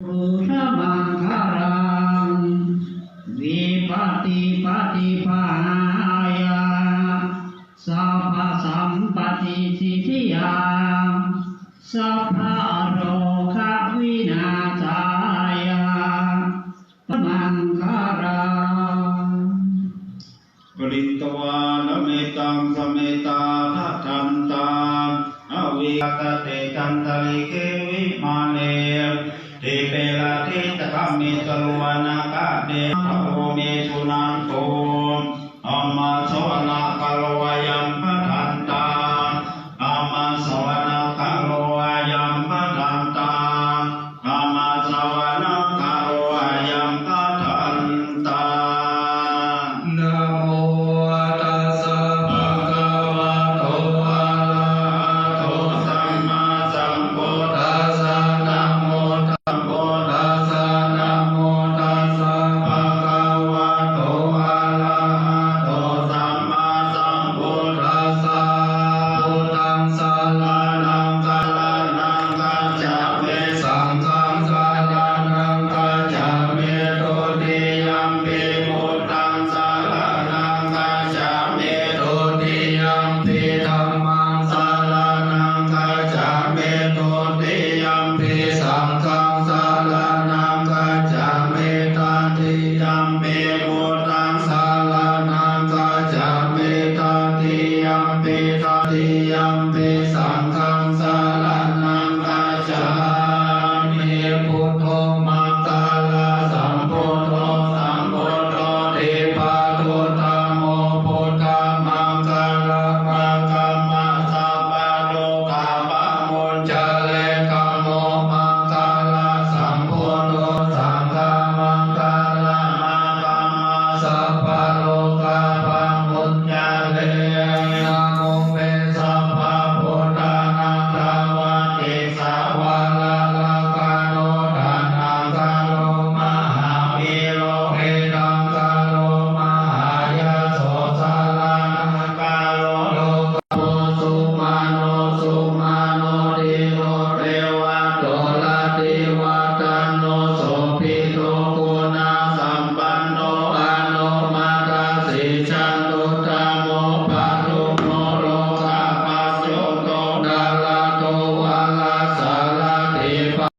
ปุถะมังคารังวิปัสสิปฏิภาณายาสัพพสัมปติสิทธิยาสัพพะโรคะวินาศายามังคารังปริตวานะเมตังสเมตาทัจจันตังอวิกตเตจันตลิเกวิมาเนเทเปลาทิตกัมมิตลวานากะเดภโรเมสุนันโตอามาสวนาคารวายัมปะทันตาอามาสวนาคารวายัมปะทันตาอามาสวนาคารวายัมปะทันตานะโมตัสสะภะคะวะโตอะระหะโตสัมมาสัมพุทธัสสะนะโมตัสสะตัสสะนะโมตัสสะภะคะวะโตอะระหะโตสัมมาสัมพุทธัสสะพุทธังสรณังกัลลังกัจฉามิสังฆังสรณังกัจฉามิตุติยัมปิพุทธังสรณังกัจฉามิตุติยัมปิธัมมังสรณังกัจฉามิตุติยัมปิสังฆังสรณังกัจฉามิตติยัมปิพุทธังสรณังกัจฉามิตติยัมปิตติยัมปิสังฆังสรณังกัจฉามิพุทโธมา